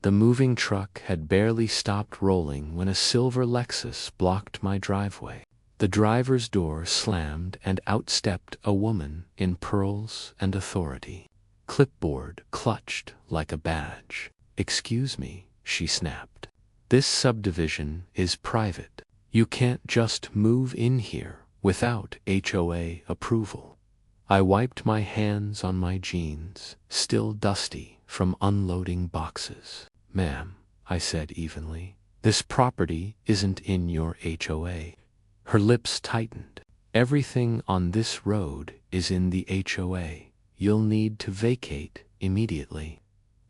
The moving truck had barely stopped rolling when a silver Lexus blocked my driveway. The driver's door slammed and out stepped a woman in pearls and authority. Clipboard clutched like a badge. "Excuse me," she snapped. "This subdivision is private. You can't just move in here without HOA approval." I wiped my hands on my jeans, still dusty from unloading boxes. "Ma'am," I said evenly, "this property isn't in your HOA." Her lips tightened. "Everything on this road is in the HOA. You'll need to vacate immediately."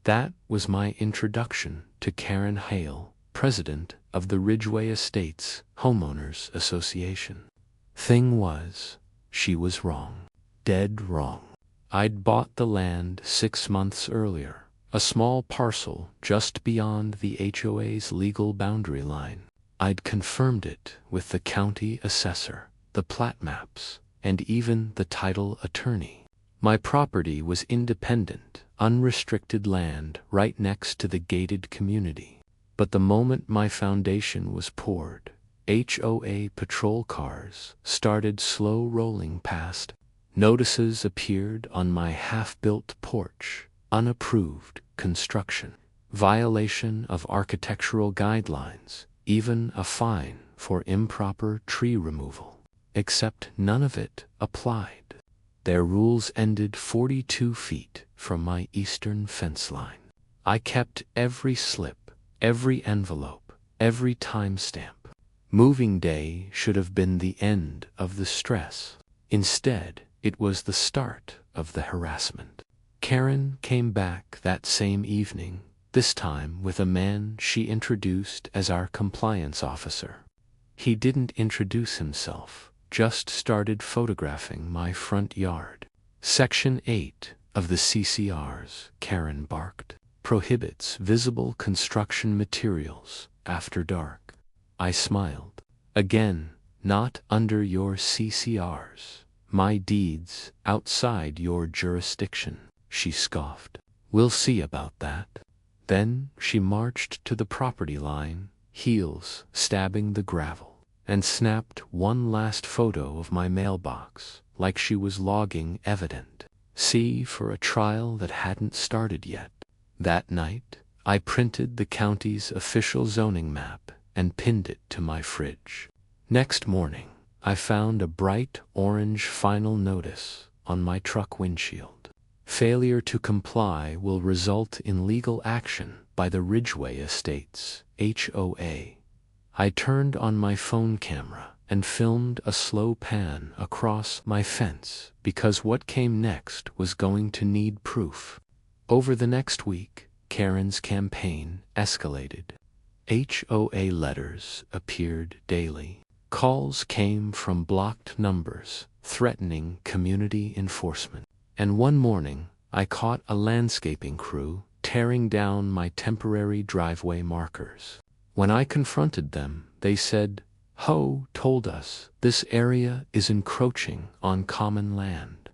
That was my introduction to Karen Hale, president of the Ridgeway Estates Homeowners Association. Thing was, she was wrong. Dead wrong. I'd bought the land 6 months earlier, a small parcel just beyond the HOA's legal boundary line. I'd confirmed it with the county assessor, the plat maps, and even the title attorney. My property was independent, unrestricted land right next to the gated community. But the moment my foundation was poured, HOA patrol cars started slow rolling past. Notices appeared on my half-built porch: unapproved construction, violation of architectural guidelines, even a fine for improper tree removal. Except none of it applied. Their rules ended 42 feet from my eastern fence line. I kept every slip, every envelope, every timestamp. Moving day should have been the end of the stress. Instead, it was the start of the harassment. Karen came back that same evening, this time with a man she introduced as our compliance officer. He didn't introduce himself, just started photographing my front yard. "Section 8 of the CCRs," Karen barked, "prohibits visible construction materials after dark." I smiled. "Again, not under your CCRs. My deeds outside your jurisdiction," she scoffed. "We'll see about that." Then she marched to the property line, heels stabbing the gravel, and snapped one last photo of my mailbox, like she was logging evidence. See for a trial that hadn't started yet. That night, I printed the county's official zoning map and pinned it to my fridge. Next morning, I found a bright orange final notice on my truck windshield. "Failure to comply will result in legal action by the Ridgeway Estates, HOA." I turned on my phone camera and filmed a slow pan across my fence because what came next was going to need proof. Over the next week, Karen's campaign escalated. HOA letters appeared daily. Calls came from blocked numbers threatening community enforcement. And one morning, I caught a landscaping crew tearing down my temporary driveway markers. When I confronted them, they said, "Ho told us this area is encroaching on common land."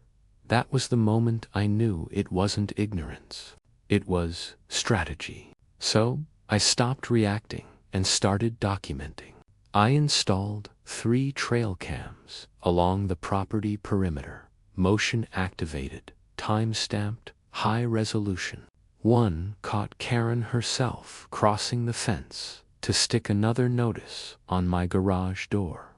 That was the moment I knew it wasn't ignorance. It was strategy. So I stopped reacting and started documenting. I installed 3 trail cams along the property perimeter, motion activated, time-stamped, high resolution. One caught Karen herself crossing the fence to stick another notice on my garage door.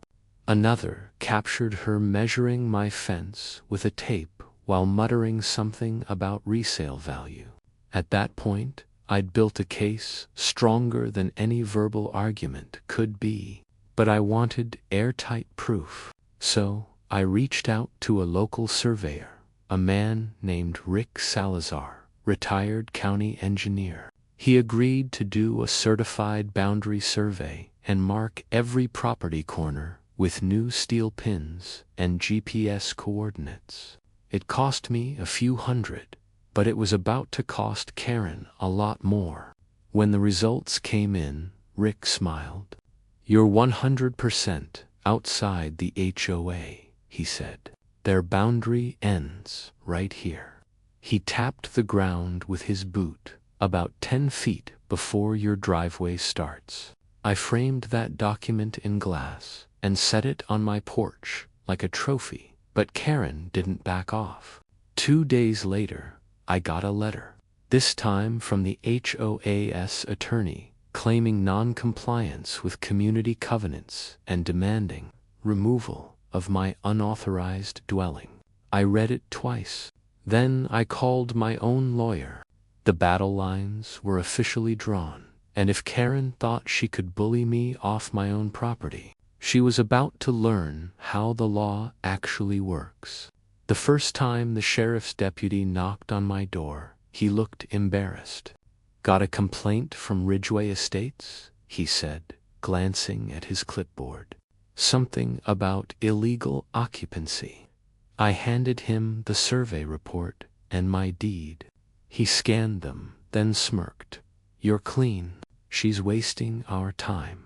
Another captured her measuring my fence with a tape while muttering something about resale value. At that point, I'd built a case stronger than any verbal argument could be. But I wanted airtight proof. So I reached out to a local surveyor, a man named Rick Salazar, retired county engineer. He agreed to do a certified boundary survey and mark every property corner with new steel pins and GPS coordinates. It cost me a few hundred, but it was about to cost Karen a lot more. When the results came in, Rick smiled. "You're 100% outside the HOA," he said. "Their boundary ends right here." He tapped the ground with his boot, about 10 feet before your driveway starts. I framed that document in glass and set it on my porch like a trophy, but Karen didn't back off. 2 days later, I got a letter, this time from the HOA's attorney, claiming non-compliance with community covenants and demanding removal of my unauthorized dwelling. I read it twice. Then I called my own lawyer. The battle lines were officially drawn, and if Karen thought she could bully me off my own property, she was about to learn how the law actually works. The first time the sheriff's deputy knocked on my door, he looked embarrassed. "Got a complaint from Ridgway Estates?" he said, glancing at his clipboard. "Something about illegal occupancy." I handed him the survey report and my deed. He scanned them, then smirked. "You're clean. She's wasting our time."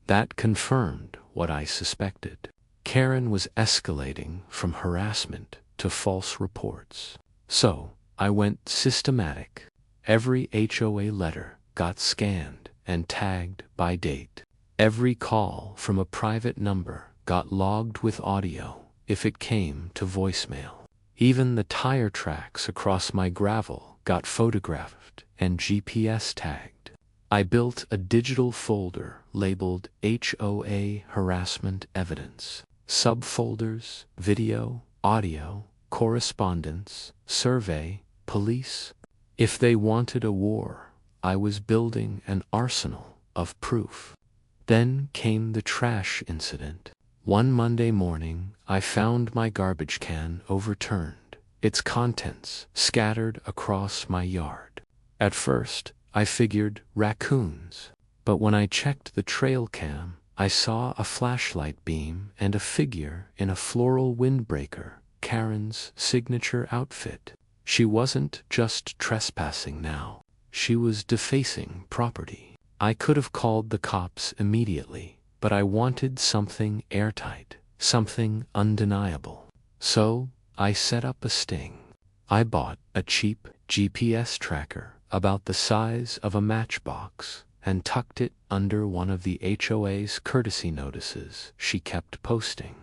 That confirmed what I suspected. Karen was escalating from harassment to false reports. So I went systematic. Every HOA letter got scanned and tagged by date. Every call from a private number got logged with audio if it came to voicemail. Even the tire tracks across my gravel got photographed and GPS tagged. I built a digital folder labeled HOA Harassment Evidence. Subfolders: video, audio, correspondence, survey, police. If they wanted a war, I was building an arsenal of proof. Then came the trash incident. One Monday morning, I found my garbage can overturned, its contents scattered across my yard. At first, I figured raccoons, but when I checked the trail cam, I saw a flashlight beam and a figure in a floral windbreaker, Karen's signature outfit. She wasn't just trespassing now. She was defacing property. I could have called the cops immediately, but I wanted something airtight, something undeniable. So I set up a sting. I bought a cheap GPS tracker about the size of a matchbox and tucked it under one of the HOA's courtesy notices she kept posting.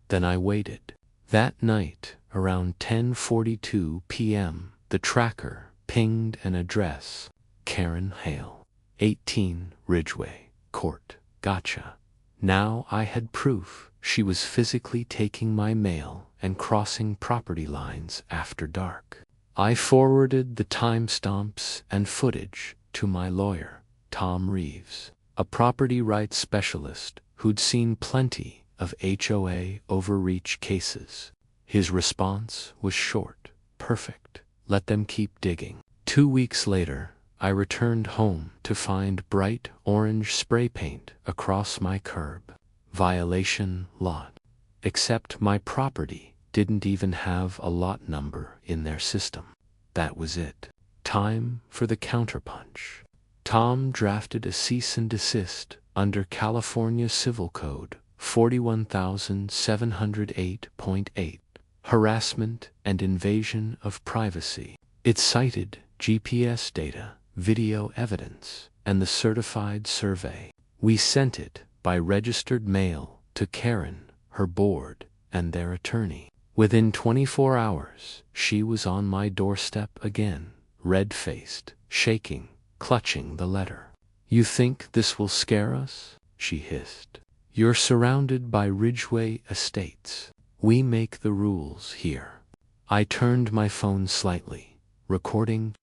Then I waited. That night, around 10:42 p.m., the tracker pinged an address: Karen Hale, 18 Ridgway Court. Gotcha. Now I had proof she was physically taking my mail and crossing property lines after dark. I forwarded the timestamps and footage to my lawyer, Tom Reeves, a property rights specialist who'd seen plenty of HOA overreach cases. His response was short: "Perfect. Let them keep digging." 2 weeks later, I returned home to find bright orange spray paint across my curb. Violation lot. Except my property didn't even have a lot number in their system. That was it. Time for the counterpunch. Tom drafted a cease and desist under California Civil Code 41708.8, harassment and invasion of privacy. It cited GPS data, video evidence, and the certified survey. We sent it by registered mail to Karen, her board, and their attorney. Within 24 hours, she was on my doorstep again, red-faced, shaking, clutching the letter. "You think this will scare us?" she hissed. "You're surrounded by Ridgway Estates. We make the rules here." I turned my phone slightly, recording.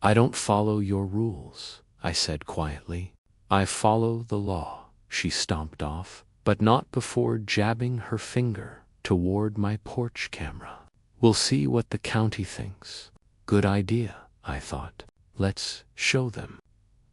"I don't follow your rules," I said quietly. "I follow the law." She stomped off, but not before jabbing her finger toward my porch camera. "We'll see what the county thinks." Good idea, I thought. Let's show them.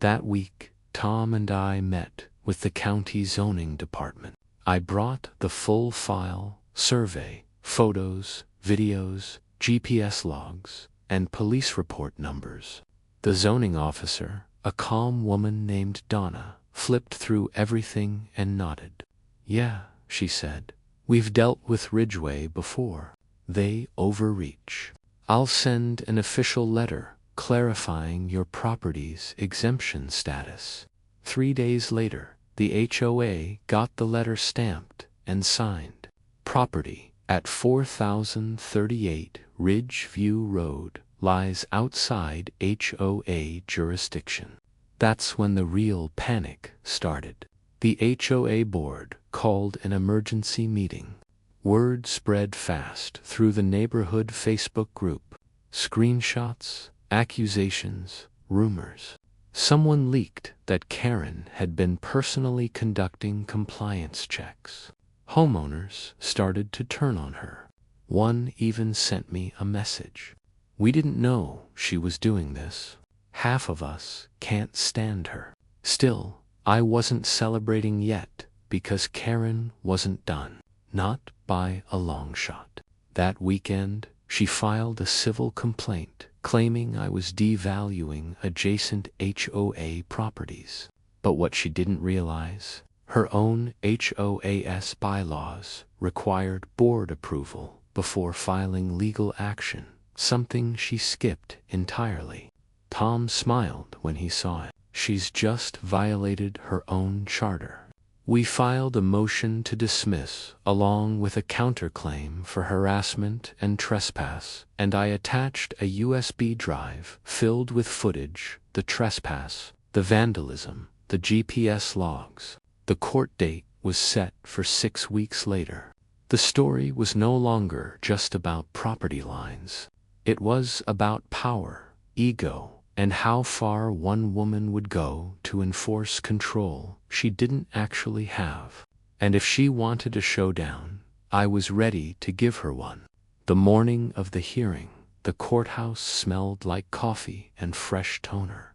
That week, Tom and I met with the county zoning department. I brought the full file: survey, photos, videos, GPS logs, and police report numbers. The zoning officer, a calm woman named Donna, flipped through everything and nodded. "Yeah," she said. "We've dealt with Ridgway before. They overreach. I'll send an official letter clarifying your property's exemption status. 3 days later, the HOA got the letter stamped and signed. Property at 4038 Ridgeview Road lies outside HOA jurisdiction. That's when the real panic started. The HOA board called an emergency meeting. Word spread fast through the neighborhood Facebook group. Screenshots, accusations, rumors. Someone leaked that Karen had been personally conducting compliance checks. Homeowners started to turn on her. One even sent me a message. "We didn't know she was doing this. Half of us can't stand her." Still, I wasn't celebrating yet because Karen wasn't done. Not by a long shot. That weekend, she filed a civil complaint claiming I was devaluing adjacent HOA properties. But what she didn't realize, her own HOA's bylaws required board approval before filing legal action, something she skipped entirely. Tom smiled when he saw it. She's just violated her own charter. We filed a motion to dismiss along with a counterclaim for harassment and trespass, and I attached a USB drive filled with footage, the trespass, the vandalism, the GPS logs. The court date was set for 6 weeks later. The story was no longer just about property lines. It was about power, ego, and how far one woman would go to enforce control she didn't actually have. And if she wanted a showdown, I was ready to give her one. The morning of the hearing, the courthouse smelled like coffee and fresh toner.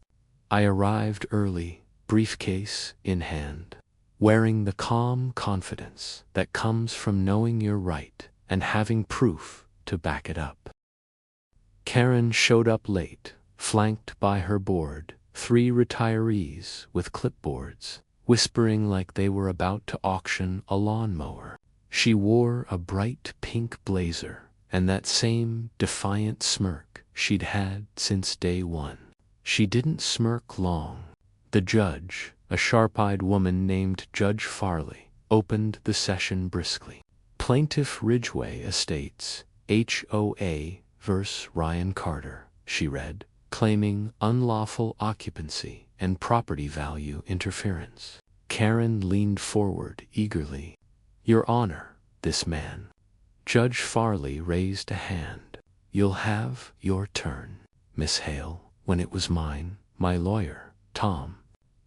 I arrived early, briefcase in hand, wearing the calm confidence that comes from knowing you're right and having proof to back it up. Karen showed up late, flanked by her board, 3 retirees with clipboards, whispering like they were about to auction a lawnmower. She wore a bright pink blazer and that same defiant smirk she'd had since day one. She didn't smirk long. The judge, a sharp-eyed woman named Judge Farley, opened the session briskly. Plaintiff Ridgeway Estates, HOA vs. Ryan Carter, she read, claiming unlawful occupancy and property value interference. Karen leaned forward eagerly. "Your Honor, this man." Judge Farley raised a hand. "You'll have your turn, Miss Hale." When it was mine, my lawyer, Tom,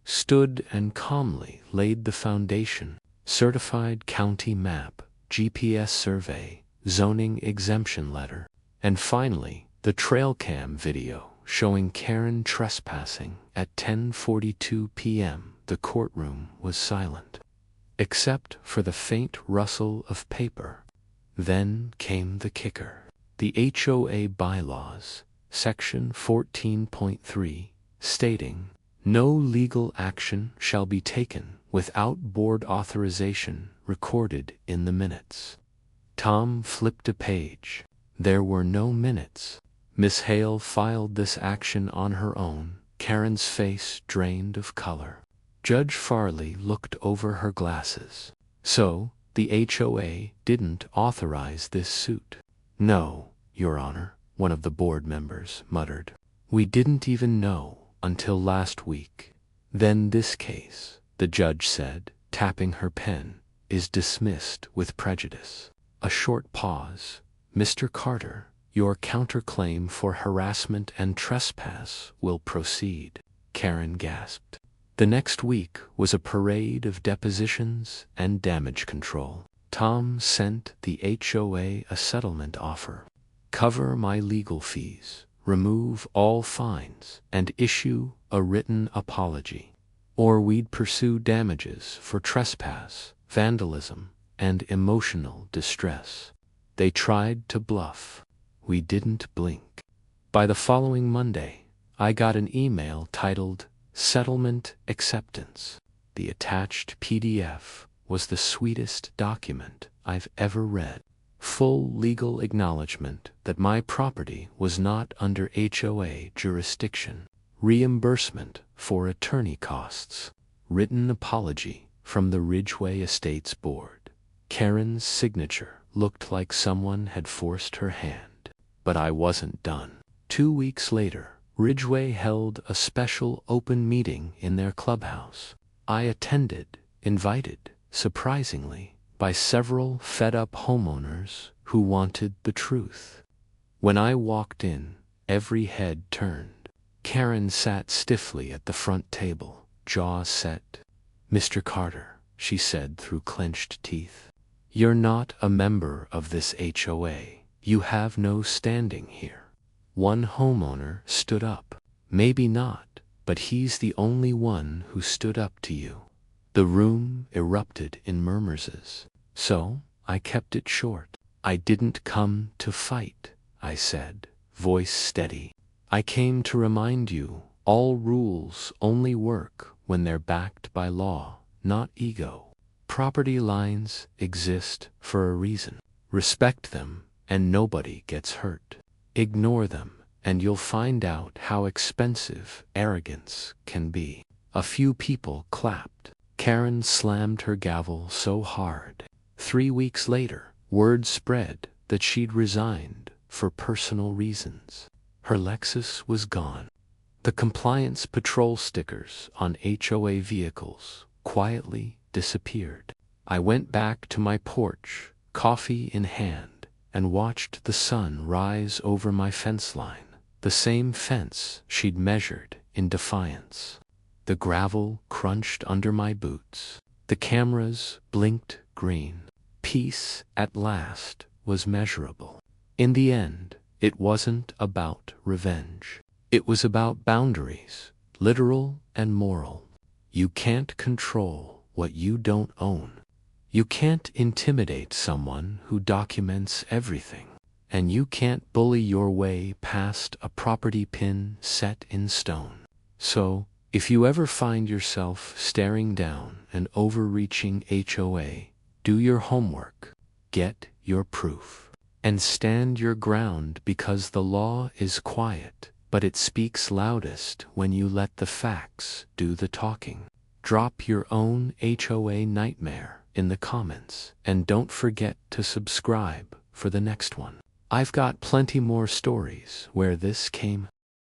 stood and calmly laid the foundation: certified county map, GPS survey, zoning exemption letter, and finally, the trail cam video showing Karen trespassing at 10:42 p.m. The courtroom was silent, except for the faint rustle of paper. Then came the kicker. The HOA bylaws, section 14.3, stating, "No legal action shall be taken without board authorization recorded in the minutes." Tom flipped a page. There were no minutes. Miss Hale filed this action on her own, Karen's face drained of color. Judge Farley looked over her glasses. "So, the HOA didn't authorize this suit?" "No, Your Honor," one of the board members muttered. "We didn't even know until last week." "Then this case," the judge said, tapping her pen, "is dismissed with prejudice." A short pause. "Mr. Carter, your counterclaim for harassment and trespass will proceed," Karen gasped. The next week was a parade of depositions and damage control. Tom sent the HOA a settlement offer. "Cover my legal fees, remove all fines, and issue a written apology. Or we'd pursue damages for trespass, vandalism, and emotional distress." They tried to bluff. We didn't blink. By the following Monday, I got an email titled Settlement Acceptance. The attached PDF was the sweetest document I've ever read. full legal acknowledgement that my property was not under HOA jurisdiction, reimbursement for attorney costs, written apology from the Ridgeway Estates Board. Karen's signature looked like someone had forced her hand. But I wasn't done. 2 weeks later, Ridgeway held a special open meeting in their clubhouse. I attended, invited, surprisingly, by several fed-up homeowners who wanted the truth. When I walked in, every head turned. Karen sat stiffly at the front table, jaw set. "Mr. Carter," she said through clenched teeth, "you're not a member of this HOA. You have no standing here." One homeowner stood up. "Maybe not, but he's the only one who stood up to you." The room erupted in murmurs. So I kept it short. "I didn't come to fight," I said, voice steady. "I came to remind you all rules only work when they're backed by law, not ego. Property lines exist for a reason. Respect them and nobody gets hurt. Ignore them and you'll find out how expensive arrogance can be." A few people clapped. Karen slammed her gavel so hard. 3 weeks later, word spread that she'd resigned for personal reasons. Her Lexus was gone. The compliance patrol stickers on HOA vehicles quietly disappeared. I went back to my porch, coffee in hand, and watched the sun rise over my fence line, the same fence she'd measured in defiance. The gravel crunched under my boots. The cameras blinked green. Peace, at last, was measurable. In the end, it wasn't about revenge. It was about boundaries, literal and moral. You can't control what you don't own. You can't intimidate someone who documents everything. And you can't bully your way past a property pin set in stone. So, if you ever find yourself staring down an overreaching HOA, do your homework, get your proof, and stand your ground, because the law is quiet, but it speaks loudest when you let the facts do the talking. Drop your own HOA nightmare in the comments, and don't forget to subscribe for the next one. I've got plenty more stories where this came